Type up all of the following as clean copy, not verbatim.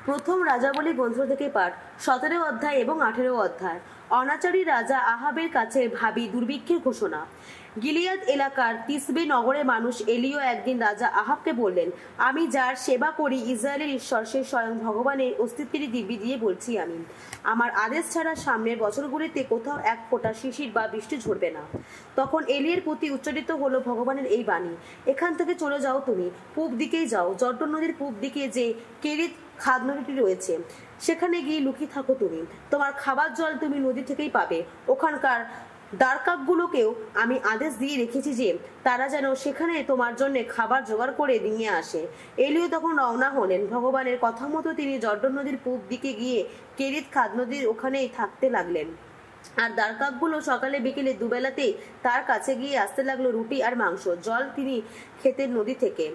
প্রথম রাজাবলী গ্রন্থ থেকে পাঠ 17 অধ্যায় এবং 18 অধ্যায়। অনাচারী রাজা আহাবের কাছে ভাবী দুর্ভিক্ষের ঘোষণা। গিলিয়াদ এলাকার তিসবে নগরের মানুষ এলিও একদিন রাজা আহাবকে বললেন, আমি যার সেবা করি ইসরায়েলের ঈশ্বর, সে স্বয়ং ভগবানের অস্তিত্বের দিব্যি দিয়ে বলছি আমি, আমার আদেশ ছাড়া সামনের বছরগুলিতে কোথাও এক ফোঁটা শিশির বা বৃষ্টি ঝরবে না। তখন এলিয়ের প্রতি উচ্চারিত হলো ভগবানের এই বাণী, এখান থেকে চলে যাও, তুমি পূব দিকেই যাও, জর্দন নদীর পূব দিকে যে কেরিত খাদ নদীটি রয়েছে সেখানে গিয়ে লুকিয়ে থাকো তুমি। তোমার খাবার জল তুমি নদী থেকেই পাবে। ওখানকার দ্বারকাকগুলোকেও আমি আদেশ দিয়ে রেখেছি যে তারা যেন সেখানে তোমার জন্য খাবার জোগাড় করে নিয়ে আসে। এলিও তখন রওনা হলেন। ভগবানের কথা মতো তিনি জর্দন নদীর পূব দিকে গিয়ে কেরিত খাদ নদীর ওখানেই থাকতে লাগলেন। আর দ্বারকাকগুলো সকালে বিকেলে দুবেলাতেই তার কাছে গিয়ে আসতে লাগলো রুটি আর মাংস, জল তিনি খেতেন নদী থেকে।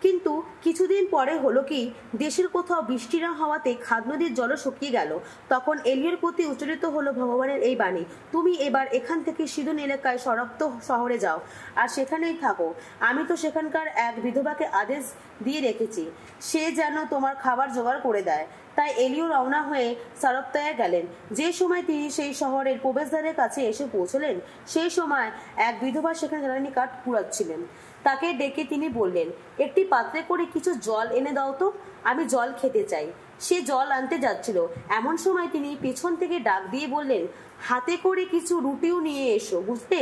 কিন্তু কিছুদিন পরে হলো কি, দেশের কোথাও বৃষ্টি না হওয়াতে খাদ নদীর জল শুকিয়ে গেল। তখন এলিয়ের প্রতি উচ্চারিত হলো ভগবানের এই বাণী, তুমি এবার এখান থেকে সিদোন এলাকায় সরক্ত শহরে যাও আর সেখানেই থাকো। আমি তো সেখানকার এক বিধবাকে আদেশ দিয়ে রেখেছি, সে যেন তোমার খাবার জোগাড় করে দেয়। তাই এলিও রওনা হয়ে সারপ্তায় গেলেন। যে সময় তিনি সেই শহরের প্রবেশদ্বারের কাছে এসে পৌঁছলেন, সেই সময় এক বিধবা সেখানে জ্বালানি কাঠ কুড়াচ্ছিলেন। তাকে ডেকে তিনি বললেন, একটি পাত্রে করে কিছু জল এনে দাও তো, আমি জল খেতে চাই। সে জল আনতে যাচ্ছিল, এমন সময় তিনি পেছন থেকে ডাক দিয়ে বললেন, হাতে করে কিছু রুটিও নিয়ে এসো, বুঝতে।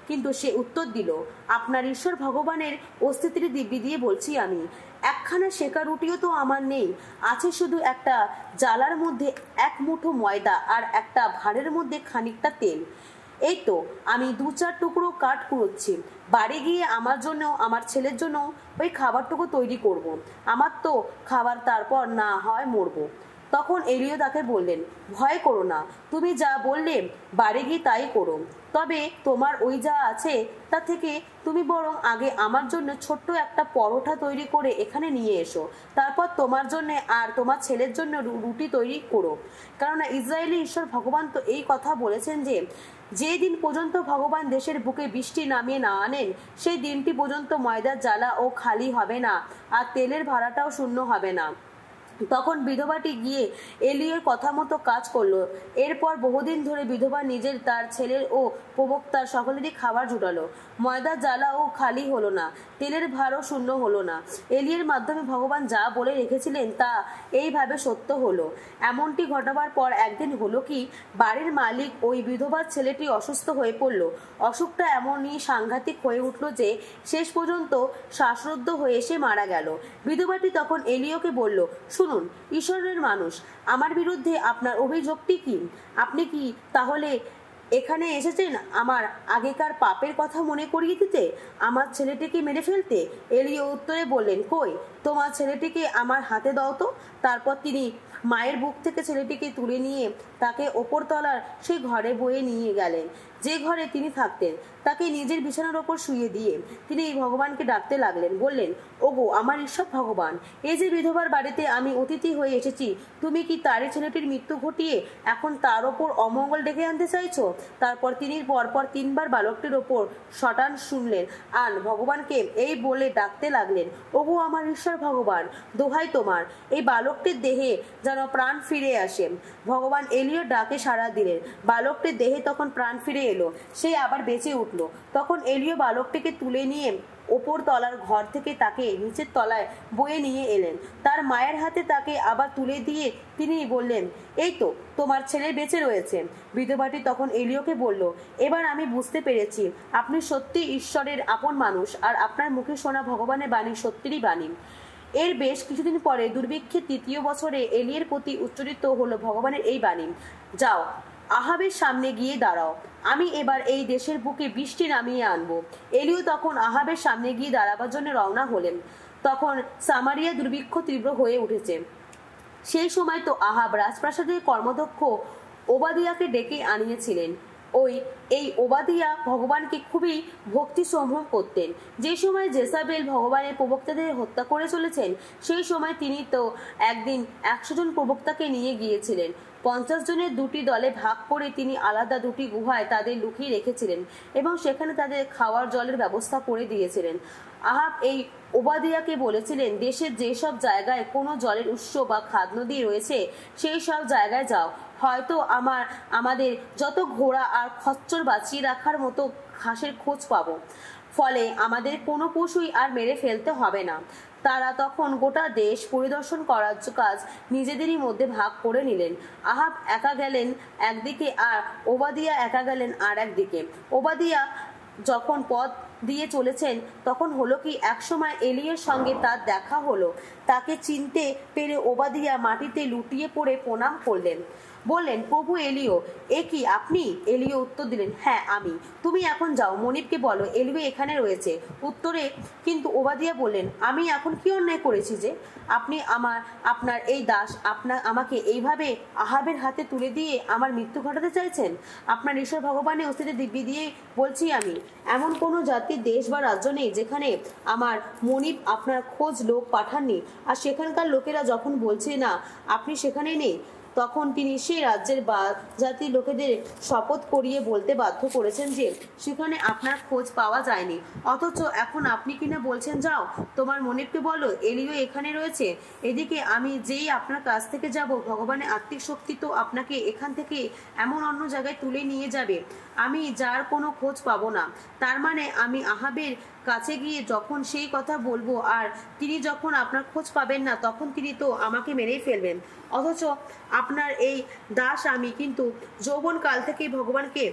কিন্তু সে উত্তর দিল, আপনার ঈশ্বর ভগবানের অস্তিত্বের দিব্যি দিয়ে বলছি আমি, একখানা সেকা রুটিও তো আমার নেই, আছে শুধু একটা জালার মধ্যে এক মুঠো ময়দা আর একটা ভাঁড়ের মধ্যে খানিকটা তেল। এই তো আমি 2-4 টুকরো কাঠ কুড়োচ্ছি, বাড়ি গিয়ে আমার জন্য আমার ছেলের জন্য ওই খাবারটুকু তৈরি করব। আমার তো খাবার, তারপর না হয় মরবো। তখন এলিও তাকে বললেন, ভয় করো না, তুমি যা বললে বাড়ি গিয়ে তাই করো। তবে তোমার ওই যা আছে তা থেকে তুমি বরং আগে আমার জন্য ছোট্ট একটা পরোটা তৈরি করে এখানে নিয়ে এসো, তারপর তোমার জন্য আর তোমার ছেলের জন্য রুটি তৈরি করো। কেননা ইসরায়েলি ঈশ্বর ভগবান তো এই কথা বলেছেন যে, যে দিন পর্যন্ত ভগবান দেশের বুকে বৃষ্টি নামিয়ে না আনেন, সেই দিনটি পর্যন্ত ময়দার জ্বালা ও খালি হবে না, আর তেলের ভাড়াটাও শূন্য হবে না। তখন বিধবাটি গিয়ে এলিয়ের কথা মতো কাজ করলো। এরপর বহুদিন ধরে বিধবা নিজের, তার ছেলের ও প্রবক্তার সকলেরই খাবার জুটালো। ময়দার জ্বালা ও খালি হলো না, তেলের ভারও শূন্য হলো না। এলিয়ের মাধ্যমে ভগবান যা বলে রেখেছিলেন তা এইভাবে সত্য হলো। এমনটি ঘটাবার পর একদিন হলো কি, বাড়ির মালিক ওই বিধবার ছেলেটি অসুস্থ হয়ে পড়ল। অসুখটা এমনই সাংঘাতিক হয়ে উঠল যে শেষ পর্যন্ত শ্বাসরুদ্ধ হয়ে এসে মারা গেল। বিধবাটি তখন এলিওকে বলল, শুনুন ঈশ্বরের মানুষ, আমার বিরুদ্ধে আপনার অভিযোগটি কি? আপনি কি তাহলে এখানে এসেছেন আমার আগেকার পাপের কথা মনে করিয়ে দিতে, আমার ছেলেটিকে মেরে ফেলতে? এলিও উত্তরে বললেন, কই, তোমার ছেলেটিকে আমার হাতে দাও তো। তারপর তিনি মায়ের বুক থেকে ছেলেটিকে তুলে নিয়ে তাকে ওপরতলার সেই ঘরে বয়ে নিয়ে গেলেন, যে ঘরে তিনি থাকতেন। তাকে নিজের বিছানার ওপর শুয়ে দিয়ে তিনি ভগবানকে ডাকতে লাগলেন, বললেন, ওগো আমার ঈশ্বর ভগবান, এই যে বিধবার বাড়িতে আমি অতিথি হয়ে এসেছি, তুমি কি তারই ছেলেটির মৃত্যু ঘটিয়ে এখন তার ওপর অমঙ্গল ডেকে আনতে চাইছো? তারপর তিনি পরপর 3 বার বালকটির ওপর শটান শুনলেন আর ভগবানকে এই বলে ডাকতে লাগলেন, ওগো আমার ঈশ্বর ভগবান, দোহাই তোমার, এই বালকটির দেহে যেন প্রাণ ফিরে আসে। ভগবান এলিওর ডাকে সাড়া দিলেন। বালকটির দেহে তখন প্রাণ ফিরে এলো, সে আবার বেঁচে উঠল। তখন এলিও বালকটিকে তুলে নিয়ে ওপর তলার ঘর থেকে তাকে নিচের তলায় বয়ে নিয়ে এলেন। তার মায়ের হাতে তাকে আবার তুলে দিয়ে তিনি বললেন, এই তো তোমার ছেলে বেঁচে রয়েছে। বিধবাটি তখন এলিওকে বলল, এবার আমি বুঝতে পেরেছি আপনি সত্যি ঈশ্বরের আপন মানুষ, আর আপনার মুখে শোনা ভগবানের বাণী সত্যিরই বাণী। এর বেশ কিছুদিন পরে দুর্ভিক্ষের 3য় বছরে এলিয়ের প্রতি উচ্চারিত হলো ভগবানের এই বাণী, যাও আহাবের সামনে গিয়ে দাঁড়াও, আমি এবার এই দেশের বুকে বৃষ্টি নামিয়ে আনবো। এলিও তখন আহাবের সামনে গিয়ে দাঁড়াবার জন্য রওনা হলেন। তখন সামারিয়া দুর্ভিক্ষ তীব্র হয়ে উঠেছে। সেই সময় তো আহাব রাজপ্রাসাদের কর্মদক্ষ ওবাদিয়াকে ডেকে আনিয়েছিলেন। এই ওবাদিয়া ভগবানকে খুবই ভক্তি সম্ভ্রম করতেন। যে সময় জেসাবেল ভগবানের প্রবক্তাদের হত্যা করে চলেছেন, সেই সময় তিনি তো একদিন 100 জন প্রবক্তাকে নিয়ে গিয়েছিলেন। 50 জনের দুটি দলে ভাগ করে তিনি আলাদা দুটি গুহায় তাদের লুকিয়ে রেখেছিলেন এবং সেখানে তাদের খাওয়ার জলের ব্যবস্থা করে দিয়েছিলেন। আহাব এই ওবাদিয়াকে বলেছিলেন, দেশের যেসব জায়গায় কোনো জলের উৎস বা খাদ নদী রয়েছে সেই সব জায়গায় যাও, হয়তো আমাদের যত ঘোড়া আর খচ্চর বাঁচিয়ে রাখার মতো ঘাসের খোঁজ পাবো, ফলে আমাদের কোনো পশুই আর মেরে ফেলতে হবে না। তারা তখন গোটা দেশ পরিদর্শন করার কাজ নিজেদেরই মধ্যে ভাগ করে নিলেন। আহাব একা গেলেন একদিকে আর ওবাদিয়া একা গেলেন আর একদিকে। ওবাদিয়া যখন পথ দিয়ে চলেছেন তখন হলো কি, একসময় এলিয়ের সঙ্গে তার দেখা হলো। তাকে চিনতে পেরে ওবাদিয়া মাটিতে লুটিয়ে পড়ে প্রণাম করলেন, বললেন, প্রভু এলিও, এ কি আপনি? এলিও উত্তর দিলেন, হ্যাঁ আমি। তুমি এখন যাও, মনিবকে বলো এলিও এখানে রয়েছে। উত্তরে কিন্তু ওবাদিয়া বললেন, আমি এখন কি অন্যায় করেছি যে আপনি আপনার এই দাস আমাকে এইভাবে আহাবের হাতে তুলে দিয়ে আমার মৃত্যু ঘটাতে চাইছেন? আপনার ঈশ্বর ভগবানের অস্তিত্বে দিব্যি দিয়ে বলছি, আমি এমন কোনো জাতির দেশ বা রাজ্য নেই যেখানে আমার মনিব আপনার খোঁজ লোক পাঠাননি, আর সেখানকার লোকেরা যখন বলছে না আপনি সেখানে নেই, তখন তিনি সেই রাজ্যের বা জাতির লোকেদের শপথ করিয়ে বলতে বাধ্য করেছেন যে সেখানে আপনার খোঁজ পাওয়া যায়নি। অথচ এখন আপনি কিনা বলছেন, যাও তোমার মনিবকে বলো এলিও এখানে রয়েছে। এদিকে আমি যেই আপনার কাছ থেকে যাব, ভগবানের আত্মিক শক্তি তো আপনাকে এখান থেকে এমন অন্য জায়গায় তুলে নিয়ে যাবে আমি যার কোনো খোঁজ পাবো না। তার মানে আমি আহাবের কাছে গিয়ে যখন সেই কথা বলবো আর তিনি যখন আপনার খোঁজ পাবেন না, তখন তিনি তো আমাকে মেরেই ফেলবেন। অথচ আপনার এই দাস আমি কিন্তু যৌবন কাল থেকেই ভগবানকে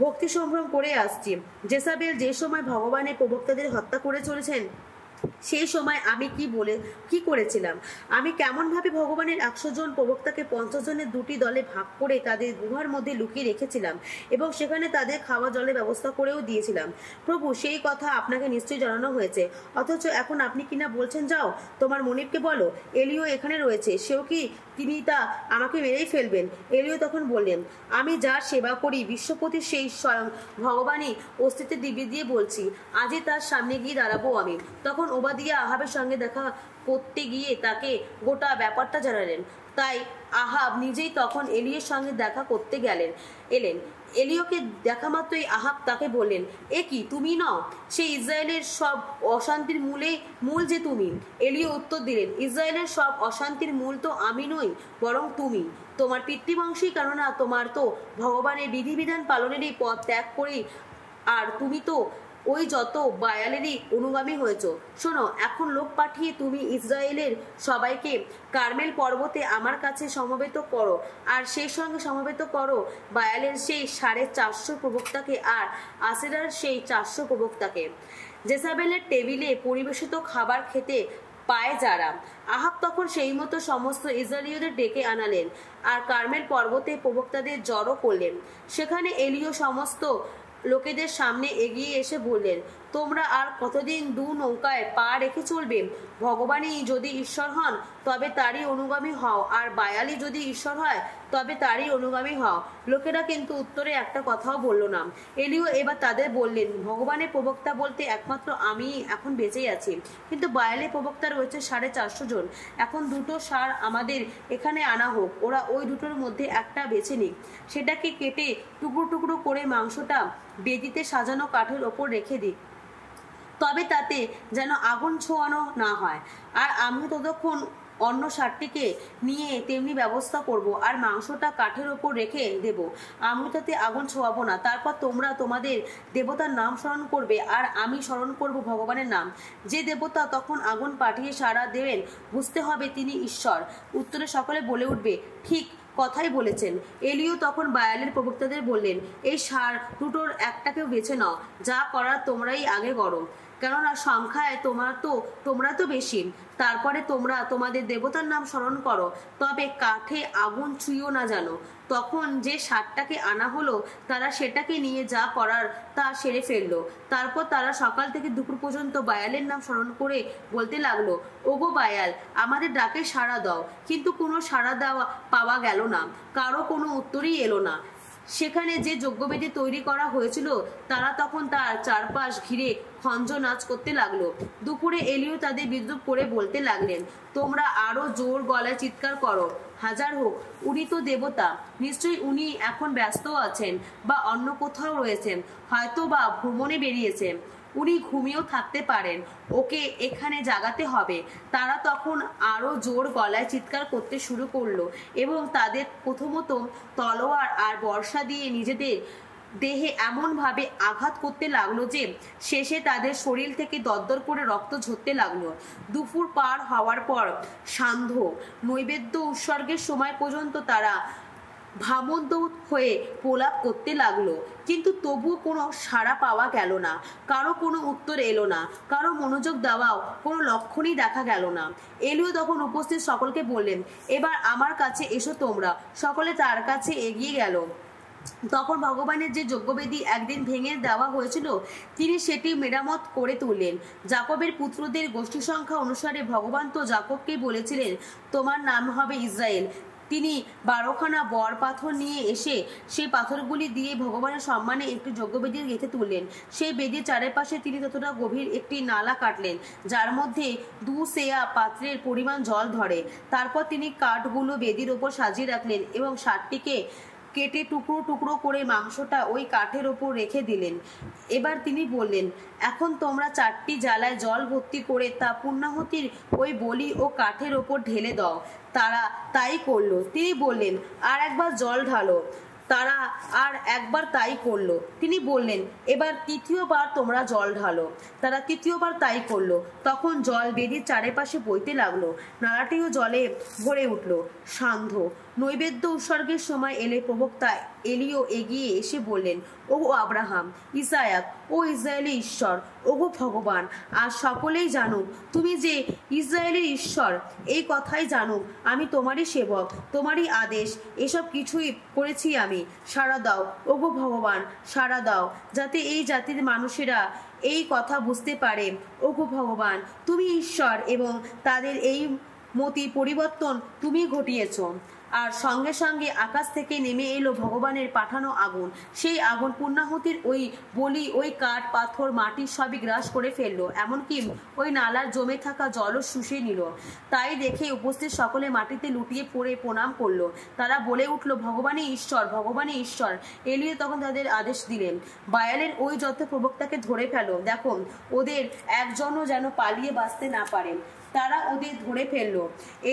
ভক্তি সম্ভ্রম করে আসছি। জেসাবেল যে সময় ভগবানের প্রবক্তাদের হত্যা করে চলেছেন, সেই সময় আমি কি করেছিলাম? আমি কেমন ভাবে ভগবানের 100 জন প্রবক্তাকে 50 জনের দুটি দলে ভাগ করে তাদের গুহার মধ্যে লুকিয়ে রেখেছিলাম এবং সেখানে তাদের খাওয়া জলের ব্যবস্থা করেও দিয়েছিলাম। প্রভু, সেই কথা আপনাকে নিশ্চয়ই জানানো হয়েছে। অথচ এখন আপনি কিনা বলছেন, যাও তোমার মনিবকে বলো এলিও এখানে রয়েছে। সেও কি তিনি তা আমাকে মেরেই ফেলবেন? এলিও তখন বললেন, আমি যার সেবা করি বিশ্বপতি সেই স্বয়ং ভগবানই অস্তিত্বের দিব্যি দিয়ে বলছি, আজই তার সামনে গিয়ে দাঁড়াবো আমি। তখন ওবাদিয়া আহাবের সঙ্গে দেখা করতে গিয়ে তাকে গোটা ব্যাপারটা জানালেন। তাই আহাব নিজেই তখন এলিয়ের সঙ্গে দেখা করতে এলেন। এলিওকে দেখা মাত্রই আহাব তাকে বললেন, এ কি তুমি নও? সেই ইসরায়েলের সব অশান্তির মূল যে তুমি। এলিও উত্তর দিলেন, ইসরায়েলের সব অশান্তির মূল তো আমি নই, বরং তুমি, তোমার পিতৃবংশী। কেননা তোমার তো ভগবানের বিধিবিধান পালনেরই পথ ত্যাগ করেই, আর তুমি তো ওই যত বায়ালেরই অনুগামী হয়েছ। শোনো, এখন লোক পাঠিয়ে তুমি ইসরায়েলের সবাইকে কার্মেল পর্বতে আমার কাছে সমবেত করো, আর সেই সঙ্গে সমবেত করো বায়ালের সেই 450 প্রবক্তাকে আর আশেরার সেই 400 প্রবক্তাকে। জেসাবেলের টেবিলে পরিবেশিত খাবার খেতে পায় যারা। আহাব তখন সেই মতো সমস্ত ইসরায়েলীয়দের ডেকে আনালেন আর কার্মেল পর্বতে প্রবক্তাদের জড়ো করলেন। সেখানে এলিও সমস্ত লোকেদের সামনে এগিয়ে এসে বললেন, তোমরা আর কতদিন দু নৌকায় পা রেখে চলবে? ভগবানই যদি ঈশ্বর হন তবে তারই অনুগামী হও, আর বায়ালি যদি ঈশ্বর হয় তবে তারই অনুগামী হও। লোকেরা কিন্তু উত্তরে একটা কথাও বলল না। এলিও এবার তাদের বললেন, ভগবানের প্রবক্তা বলতে একমাত্র আমি এখন বেঁচেই আছি, কিন্তু বায়ালের প্রবক্তা রয়েছে 450 জন। এখন দুটো ষাঁড় আমাদের এখানে আনা হোক, ওরা ওই দুটোর মধ্যে একটা বেছে নিক, সেটাকে কেটে টুকরো টুকরো করে মাংসটা বেদিতে সাজানো কাঠের ওপর রেখে দিক, তবে তাতে যেন আগুন ছোঁয়ানো না হয়। আর আমি ততক্ষণ অন্য ষাঁড়টিকে নিয়ে তেমনি ব্যবস্থা করব, আর মাংসটা কাঠের ওপর রেখে দেব, আমি তাতে আগুন ছোঁয়াবো না। তারপর তোমরা তোমাদের দেবতার নাম স্মরণ করবে আর আমি স্মরণ করব ভগবানের নাম। যে দেবতা তখন আগুন পাঠিয়ে সাড়া দেবেন, বুঝতে হবে তিনি ঈশ্বর। উত্তরে সকলে বলে উঠবে, ঠিক কথাই বলেছেন। এলিও তখন বায়ালের প্রবক্তাদের বললেন, এই ষাঁড় দুটোর একটাকেও বেছে নাও, যা করার তোমরাই আগে করো, কেননা সংখ্যায় তোমরা তো বেশি। তারপরে তোমরা তোমাদের দেবতার নাম স্মরণ করো, তবে কাঠে আগুন ছুঁয়ো না জানো। তখন যে ষাঁড়টাকে আনা হলো তারা সেটাকে নিয়ে যা করার তা সেরে ফেললো। তারপর তারা সকাল থেকে দুপুর পর্যন্ত বায়ালের নাম স্মরণ করে বলতে লাগলো, ওগো বায়াল, আমাদের ডাকে সাড়া দাও। কিন্তু কোনো সাড়া পাওয়া গেল না, কারো কোনো উত্তরই এলো না। সেখানে যে যজ্ঞবেদী তৈরি করা হয়েছিল তারা তখন তার চারপাশ ঘিরে খঞ্জ নাচ করতে লাগলো। দুপুরে এলিও তাদের বিদ্রুপ করে বলতে লাগলেন, তোমরা আরো জোর গলায় চিৎকার করো, হাজার হোক, উনি তো দেবতা, নিশ্চয়ই উনি এখন ব্যস্ত আছেন বা অন্য কোথাও রয়েছেন, হয়তো বা ভ্রমণে বেরিয়েছেন, উনি ঘুমিয়েও থাকতে পারেন, ওকে এখানে জাগাতে হবে। তারা তখন আরো জোর গলায় চিৎকার করতে শুরু করলো এবং তাদের প্রথমত তলোয়ার আর বর্ষা দিয়ে নিজেদের দেহে এমনভাবে আঘাত করতে লাগলো যে শেষে তাদের শরীর থেকে দরদর করে রক্ত ঝরতে লাগলো। দুপুর পার হওয়ার পর সান্ধ্য নৈবেদ্য উৎসর্গের সময় পর্যন্ত তারা ভামন্ত হয়ে প্রলাপ করতে লাগলো, কিন্তু তবুও কোনো সাড়া পাওয়া গেল না, কারো কোনো উত্তর এলো না, কারো মনোযোগ দেওয়াও কোনো লক্ষণই দেখা গেল না। এলিও তখন উপস্থিত সকলকে বললেন, এবার আমার কাছে এসো তোমরা। সকলে তার কাছে এগিয়ে গেল। তখন ভগবানের যে যজ্ঞবেদী একদিন ভেঙে দেওয়া হয়েছিল তিনি সেটি মেরামত করে তুললেন। জাকবের পুত্রদের গোষ্ঠী সংখ্যা অনুসারে ভগবান তো জাকবকে বলেছিলেন, তোমার নাম হবে ইসরায়েল। তিনি 12খানা বর পাথর নিয়ে এসে সেই পাথরগুলি দিয়ে ভগবানের সম্মানে একটি যজ্ঞবেদী গেঁথে তুললেন। সেই বেদির চারিপাশে তিনি ততটা গভীর একটি নালা কাটলেন যার মধ্যে 2 সেয়া পাত্রের পরিমাণ জল ধরে। তারপর তিনি কাঠগুলো বেদির ওপর সাজিয়ে রাখলেন এবং 60টিকে কেটে টুকরো টুকরো করে মাংসটা ওই কাঠের ওপর রেখে দিলেন। এবার তিনি বললেন, এখন তোমরা 4টি জ্বালায় জল ভর্তি করে তা পূর্ণাহুতির ওই বলি ও কাঠের ওপর ঢেলে দাও। তারা তাই করলো। তিনি বললেন, আর একবার জল ঢালো। তারা আর একবার তাই করলো। তিনি বললেন, এবার 3য়বার তোমরা জল ঢালো। তারা 3য়বার তাই করলো। তখন জল বেদির চারিপাশে বইতে লাগলো, নালাটিও জলে ভরে উঠল। সান্ধ্য নৈবেদ্য উৎসর্গের সময় এলে প্রবক্তা এলিও এগিয়ে এসে বললেন, ওগো আব্রাহাম, ইসায়াক ও ইসরায়েলি ঈশ্বর, ওগো ভগবান, আর সকলেই জানুক তুমি যে ইসরায়েলের ঈশ্বর, এই কথাই জানুক আমি তোমারই সেবক, তোমারই আদেশ এসব কিছুই করেছি আমি। সাড়া দাও ওগো ভগবান, সাড়া দাও, যাতে এই জাতির মানুষেরা এই কথা বুঝতে পারে ওগো ভগবান তুমি ঈশ্বর এবং তাদের এই মতি পরিবর্তন তুমি ঘটিয়েছ। আর সঙ্গে সঙ্গে আকাশ থেকে নেমে এলো ভগবানের পাঠানো আগুন। সেই আগুন পূর্ণাহুতির ওই বলি, ওই কাঠ, পাথর, মাটি সবই গ্রাস করে ফেললো, এমনকি ওই নালার জমে থাকা জলও শুষে নিল। তাই দেখে উপস্থিত সকলে মাটিতে লুটিয়ে পড়ে প্রণাম করলো। তারা বলে উঠল, ভগবানই ঈশ্বর, ভগবানই ঈশ্বর। এলিয়ে তখন তাদের আদেশ দিলেন, বায়ালের ওই যত প্রবক্তাকে ধরে ফেলো, দেখো ওদের একজনও যেন পালিয়ে বাঁচতে না পারে। তারা ওদের ধরে ফেললো।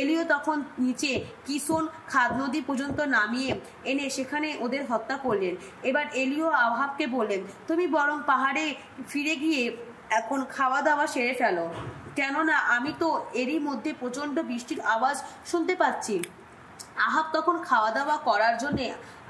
এলিও তখন নিচে কিশোন খাদ নদী পর্যন্ত নামিয়ে এনে সেখানে ওদের হত্যা করলেন। এবার এলিও আহাবকে বললেন, তুমি বরং পাহাড়ে ফিরে গিয়ে এখন খাওয়া দাওয়া সেরে ফেলো, কেননা আমি তো এরই মধ্যে প্রচণ্ড বৃষ্টির আওয়াজ শুনতে পাচ্ছি। আহাব তখন খাওয়া দাওয়া করার জন্যে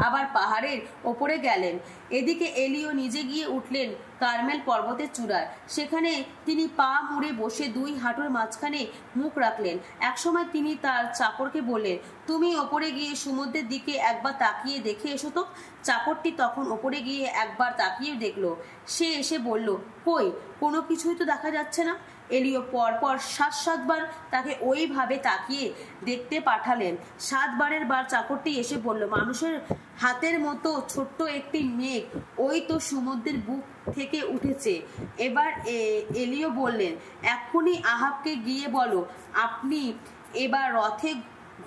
আবার পাহাড়ের ওপরে গেলেন। এদিকে এলিও নিজে গিয়ে উঠলেন কার্মেল পর্বতের চূড়ায়। সেখানে তিনি পা মুড়ে বসে 2 হাঁটুর মাঝখানে মুখ রাখলেন। একসময় তিনি তার চাকরকে বললেন, তুমি ওপরে গিয়ে সমুদ্রের দিকে একবার তাকিয়ে দেখে এসো তো। চাকরটি তখন ওপরে গিয়ে একবার তাকিয়ে দেখলো। সে এসে বলল, কই, কোনো কিছুই তো দেখা যাচ্ছে না। এলিও পরপর 7 বার তাকে ওইভাবে তাকিয়ে দেখতে পাঠালেন। 7বারের বার চাকরটি এসে বলল, মানুষের হাতের মতো ছোট্ট একটি মেঘ ওই তো সমুদ্রের বুক থেকে উঠেছে। এবার এলিও বললেন, এক্ষুনি আহাবকে গিয়ে বলো আপনি এবার রথে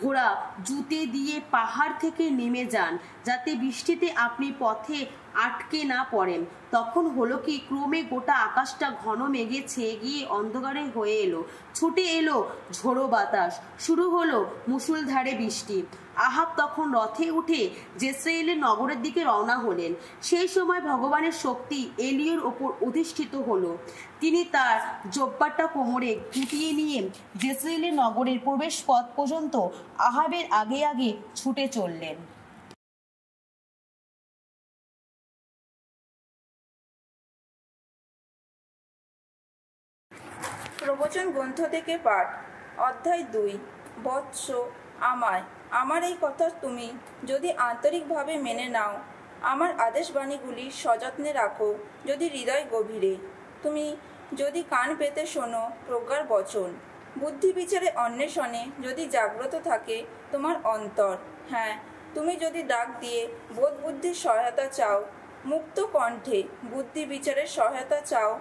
ঘোড়া জুতে দিয়ে পাহাড় থেকে নেমে যান, যাতে বৃষ্টিতে আপনি পথে আটকে না পড়েন। তখন হলো কি, ক্রমে গোটা আকাশটা ঘন মেঘে ছেয়ে গিয়ে অন্ধকারে হয়ে এলো। ছুটে এলো ঝোড়ো বাতাস, শুরু হলো মুষলধারে বৃষ্টি। আহাব তখন রথে উঠে জেসরায়েলের নগরের দিকে রওনা হলেন। সেই সময় ভগবানের শক্তি এলিওর ওপর অধিষ্ঠিত হলো। তিনি তার জব্বাটা কোমরে গুটিয়ে নিয়ে জেসরায়েলের নগরের প্রবেশ পথ পর্যন্ত আহাবের আগে আগে ছুটে চললেন। প্রবচন গ্রন্থ থেকে পাঠ, অধ্যায় 2। বৎস আমায়, আমার এই কথা তুমি যদি আন্তরিকভাবে মেনে নাও, আমার আদেশবাণীগুলি সযত্নে রাখো যদি হৃদয় গভীরে, তুমি যদি কান পেতে শোনো প্রজ্ঞার বচন, বুদ্ধি বিচারে অন্বেষণে যদি জাগ্রত থাকে তোমার অন্তর, হ্যাঁ তুমি যদি ডাক দিয়ে বোধ বুদ্ধির সহায়তা চাও, মুক্ত কণ্ঠে বুদ্ধি বিচারের সহায়তা চাও,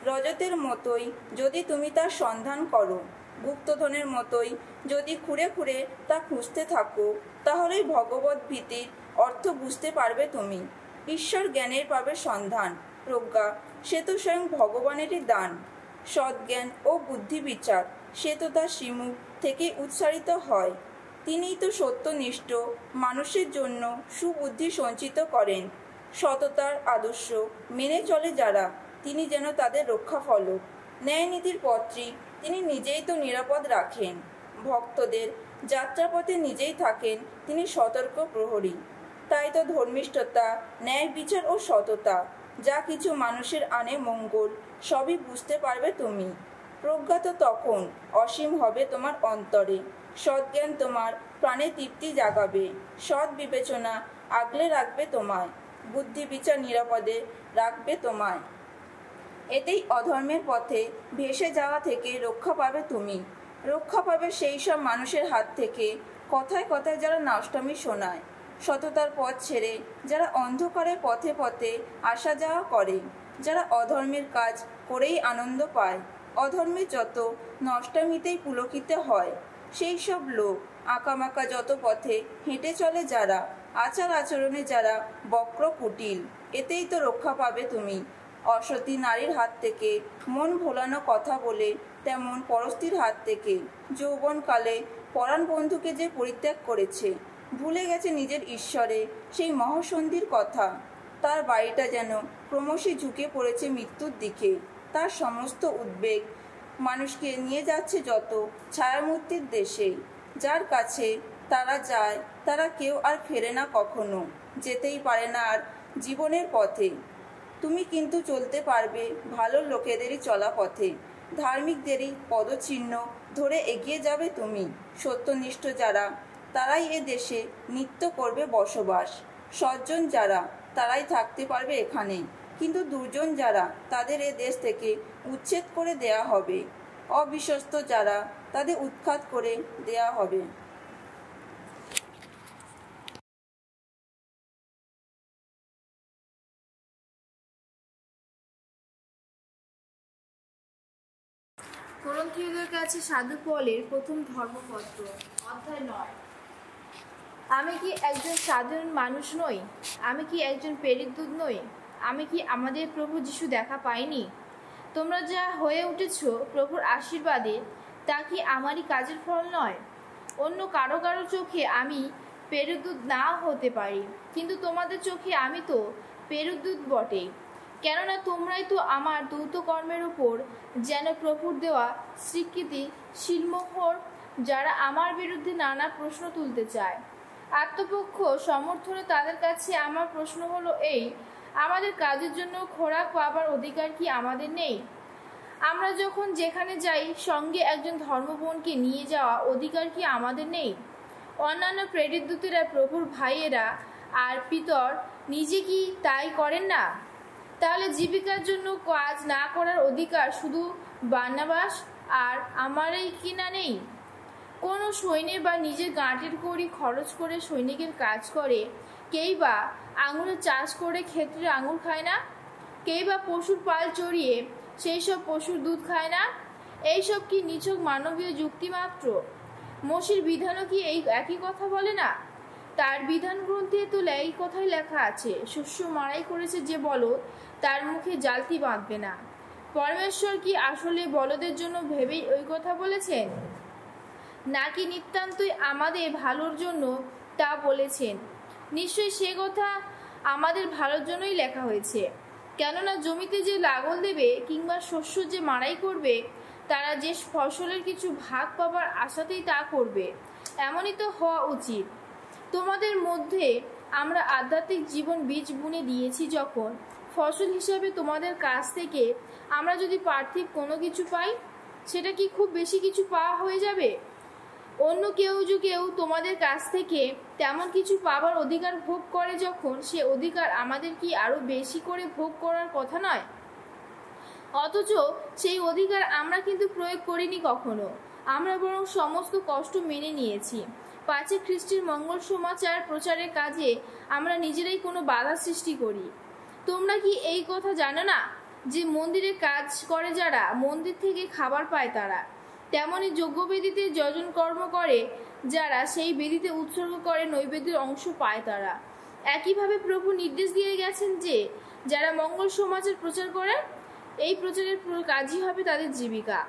রজতের মতোই যদি তুমি তার সন্ধান করো, গুপ্তধনের মতোই যদি খুঁড়ে খুঁড়ে তা খুঁজতে থাকো, তাহলেই ভগবত ভীতির অর্থ বুঝতে পারবে তুমি। ঈশ্বর জ্ঞানের পাবে সন্ধান, প্রজ্ঞা সে তো স্বয়ং ভগবানেরই দান। সৎজ্ঞান ও বুদ্ধি বিচার সে তো তার শ্রীমুখ থেকে উচ্চারিত হয়। তিনিই তো সত্যনিষ্ঠ মানুষের জন্য সুবুদ্ধি সঞ্চিত করেন। সততার আদর্শ মেনে চলে যারা, তিনি যেন তাদের রক্ষা ফলক। ন্যায়নীতির পথটি তিনি নিজেই তো নিরাপদ রাখেন। ভক্তদের যাত্রাপথে নিজেই থাকেন তিনি সতর্ক প্রহরী। তাই তো ধর্মিষ্ঠতা, ন্যায় বিচার ও সততা যা কিছু মানুষের আনে মঙ্গল, সবই বুঝতে পারবে তুমি। প্রজ্ঞা তো তখন অসীম হবে তোমার অন্তরে। সৎজ্ঞান তোমার প্রাণে তৃপ্তি জাগাবে। সৎ বিবেচনা আগলে রাখবে তোমায়। বুদ্ধি বিচার নিরাপদে রাখবে তোমায়। এতেই অধর্মের পথে ভেসে যাওয়া থেকে রক্ষা পাবে তুমি। রক্ষা পাবে সেই সব মানুষের হাত থেকে কথায় কথায় যারা নষ্টামি শোনায়। সততার পথ ছেড়ে যারা অন্ধকারের পথে পথে আসা যাওয়া করে, যারা অধর্মের কাজ করেই আনন্দ পায়, অধর্মের যত নষ্টামিতেই পুলকিত হয়, সেই সব লোক আঁকামাকা যত পথে হেঁটে চলে যারা, আচার আচরণে যারা বক্র কুটিল, এতেই তো রক্ষা পাবে তুমি। অসতী নারীর হাত থেকে, মন ভোলানো কথা বলে তেমন পরস্ত্রীর হাত থেকে। যৌবনকালে পরাণ বন্ধুকে যে পরিত্যাগ করেছে, ভুলে গেছে নিজের ঈশ্বরে সেই মহাসন্ধির কথা, তার বাড়িটা যেন ক্রমশই ঝুঁকে পড়েছে মৃত্যুর দিকে। তার সমস্ত উদ্বেগ মানুষকে নিয়ে যাচ্ছে যত ছায়ামূর্তির দেশে। যার কাছে তারা যায় তারা কেউ আর ফেরে না কখনো, যেতেই পারে না আর জীবনের পথে। তুমি কিন্তু চলতে পারবে ভালো লোকেদেরই চলা পথে, ধার্মিকদেরই পদচিহ্ন ধরে এগিয়ে যাবে তুমি। সত্যনিষ্ঠ যারা তারাই এ দেশে নিত্য করবে বসবাস। সজ্জন যারা তারাই থাকতে পারবে এখানে, কিন্তু দুর্জন যারা তাদের এ দেশ থেকে উচ্ছেদ করে দেয়া হবে। অবিশ্বস্ত যারা তাদের উৎখাত করে দেয়া হবে। করন্থীয়দের কাছে সাধু পলের প্রথম ধর্মপত্র, অধ্যায় 9। আমি কি একজন সাধারণ মানুষ নই? আমি কি একজন প্রেরিত দূত নই? আমি কি আমাদের প্রভু যিশু দেখা পাইনি? তোমরা যা হয়ে উঠেছ প্রভুর আশীর্বাদে, তা কি আমারই কাজের ফল নয়? অন্য কারো কারো চোখে আমি প্রেরিত দূত নাও হতে পারি, কিন্তু তোমাদের চোখে আমি তো প্রেরিত দূত বটেই। কেননা তোমরাই তো আমার দৌতকর্মের উপর যেন প্রভুর দেওয়া স্বীকৃতি শিলমোহর, যারা আমার বিরুদ্ধে নানা প্রশ্ন তুলতে চায়। আত্মপক্ষ সমর্থনে তাদের কাছে আমার প্রশ্ন হলো এই, আমাদের কাজের জন্য খোরাক পাবার অধিকার কি আমাদের নেই? আমরা যখন যেখানে যাই সঙ্গে একজন ধর্মবোনকে নিয়ে যাওয়া অধিকার কি আমাদের নেই? অন্যান্য প্রেরিত দূতেরা প্রভুর ভাইয়েরা আর পিতর নিজে কি তাই করেন না? তাহলে জীবিকার জন্য কাজ না করার অধিকার শুধু বার্নাবাস আর আমারই কিনা নেই? কোনো সৈন্যের বা নিজের গাঁটের কড়ি খরচ করে সৈনিকের কাজ করে, কেই বা আঙুরের চাষ করে ক্ষেত্রে আঙুর খায় না? কেই বা পশুর পাল চড়িয়ে সেই সব পশুর দুধ খায় না? এইসব কি নিছক মানবীয় যুক্তি মাত্র? মোশির বিধানও কি এই একই কথা বলে না? তার বিধান গ্রন্থে তো এই কথাই লেখা আছে, শস্য মাড়াই করেছে যে বলদ, তার মুখে জালতি বাঁধবে না। পরমেশ্বর কি আসলে বলদের জন্য ভেবেই ওই কথা বলেছেন, নাকি নিতান্তই আমাদের ভালোর জন্য তা বলেছেন? নিশ্চয়ই সে কথা আমাদের ভালোর জন্যই লেখা হয়েছে। কেননা জমিতে যে লাঙল দেবে কিংবা শস্য যে মাড়াই করবে, তারা যে ফসলের কিছু ভাগ পাবার আশাতেই তা করবে, এমনই তো হওয়া উচিত। তোমাদের মধ্যে আমরা আধ্যাত্মিক জীবন বীজ বুনে দিয়েছি যখন, ফসল হিসাবে তোমাদের কাছ থেকে আমরা যদি পার্থিব কোনো কিছু পাই, সেটা কি খুব বেশি কিছু পাওয়া হয়ে যাবে? অন্য কেউ তোমাদের কাছ থেকে তেমন কিছু পাবার অধিকার ভোগ করে যখন, সে অধিকার আমাদের কি আরো বেশি করে ভোগ করার কথা নয়? অথচ সেই অধিকার আমরা কিন্তু প্রয়োগ করিনি কখনো। আমরা বরং সমস্ত কষ্ট মেনে নিয়েছি। পাছে খ্রিস্টের মঙ্গল সমাচার প্রচারের কাজে আমরা নিজেরাই কোনো বাধা সৃষ্টি করি। তোমরা কি এই কথা জানো না যে মন্দিরে কাজ করে যারা মন্দির থেকে খাবার পায় তারা, তেমনি যজ্ঞবেদিতে যজন কর্ম করে যারা সেই বেদিতে উৎসর্গ করে নৈবেদ্যের অংশ পায় তারা। একইভাবে প্রভু নির্দেশ দিয়ে গেছেন যে যারা মঙ্গল সমাজের প্রচার করে এই প্রচারের কাজই হবে তাদের জীবিকা।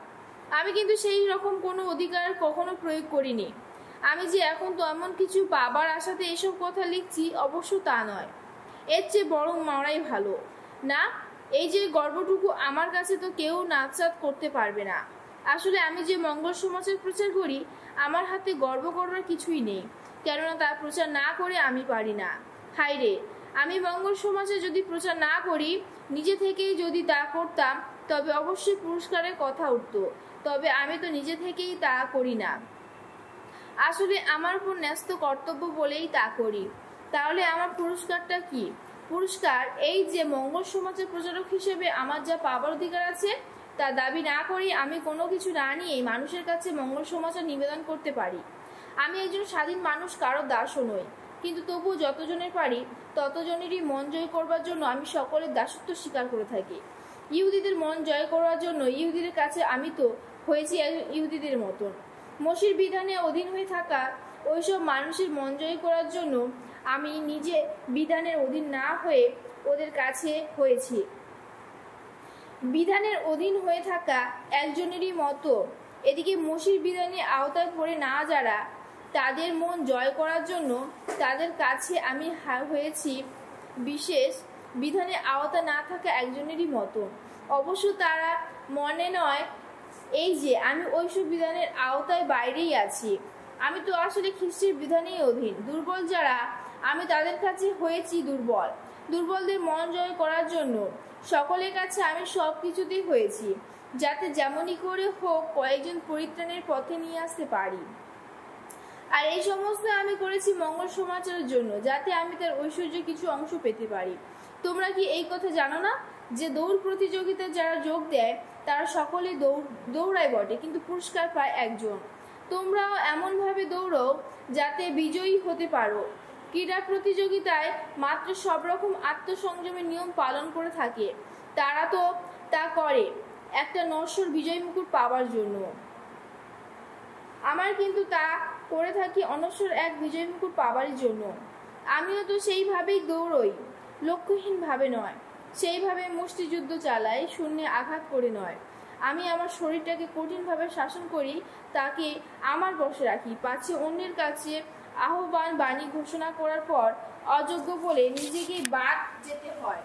আমি কিন্তু সেই রকম কোনো অধিকার কখনো প্রয়োগ করিনি। আমি যে এখন তো এমন কিছু পাবার আশাতে এসব কথা লিখছি অবশ্য তা নয়, এর চেয়ে বরং মারাই ভালো না। এই যে গর্বটুকু আমার কাছে তো কেউ নাচচাত করতে পারবে না। আসলে আমি যে মঙ্গল সমাজের প্রচার করি আমার হাতে গর্ব করার কিছুই নেই, কেননা তা প্রচার না করে আমি পারি না। হায় রে, আমি মঙ্গল সমাজে যদি প্রচার না করি, নিজে থেকেই যদি তা করতাম তবে অবশ্যই পুরস্কারের কথা উঠত, তবে আমি তো নিজে থেকেই তা করি না। আসলে আমার উপর ন্যস্ত কর্তব্য বলেই তা করি। তাহলে আমার পুরস্কারটা কি? পুরস্কার এই যে মঙ্গল সমাজের প্রচারক হিসেবে আমার যা পাবার অধিকার আছে তা দাবি না করি আমি কোনো কিছু না নিয়েই মানুষের কাছে মঙ্গল সমাচার নিবেদন করতে পারি। আমি একজন স্বাধীন মানুষ, কারো দাসও নই, কিন্তু তবুও যতজনের পারি ততজনেরই মন জয় করবার জন্য আমি সকলের দাসত্ব স্বীকার করে থাকি। ইহুদিদের মন জয় করার জন্য ইহুদিদের কাছে আমি তো হয়েছি ইহুদিদের মতন। মসির বিধানে অধীন হয়ে থাকা ওইসব মানুষের মন জয় করার জন্য আমি নিজে বিধানের অধীন না হয়ে ওদের কাছে হয়েছি। বিধানের অধীন হয়ে থাকা একজনেরই মতো এদিকে মসির বিধানের আওতায় পড়ে না যারা, তাদের মন জয় করার জন্য তাদের কাছে আমি হয়েছি বিশেষ বিধানের আওতা না থাকা একজনেরই মতো। অবশ্য তারা মনে নয় এই যে আমি ওইসব বিধানের আওতায় বাইরেই আছি। আমি তো আসলে খ্রিস্টের বিধানেই অধীন। দুর্বল যারা আমি তাদের কাছে হয়েছি দুর্বল, দুর্বলদের মন জয় করার জন্য সকলের কাছে আমি সব কিছুতেই হয়েছি, যাতে যেমনই করে হোক কয়েকজন পরিত্রাণের পথে নিয়ে আসতে পারি। আর এই সমস্ত আমি করেছি মঙ্গল সমাচারের জন্য, যাতে আমি তার ঐশ্বর্য কিছু অংশ পেতে পারি। তোমরা কি এই কথা জানো না যে দৌড় প্রতিযোগিতায় যারা যোগ দেয় তারা সকলে দৌড়ায় বটে, কিন্তু পুরস্কার পায় একজন। তোমরাও এমনভাবে দৌড়ো যাতে বিজয়ী হতে পারো। ক্রীড়া প্রতিযোগিতায় মাত্র সব রকম আত্মসংযমের নিয়ম পালন করে থাকে, তারা তো তা করে একটা নশ্বর বিজয় মুকুট পাবার জন্য। আমার কিন্তু তা করে থাকি অনশ্বর এক বিজয় মুকুট পাবারই জন্য। আমিও তো সেইভাবেই দৌড়ই, লক্ষ্যহীন ভাবে নয়, সেইভাবে মুষ্টিযুদ্ধ চালাই, শূন্যে আঘাত করে নয়। আমি আমার শরীরটাকে কঠিনভাবে শাসন করি, তাকে আমার বশে রাখি, পাছে অন্যের কাছে আহ্বান বাণী ঘোষণা করার পর অযোগ্য বলে নিজেকে বাদ যেতে হয়।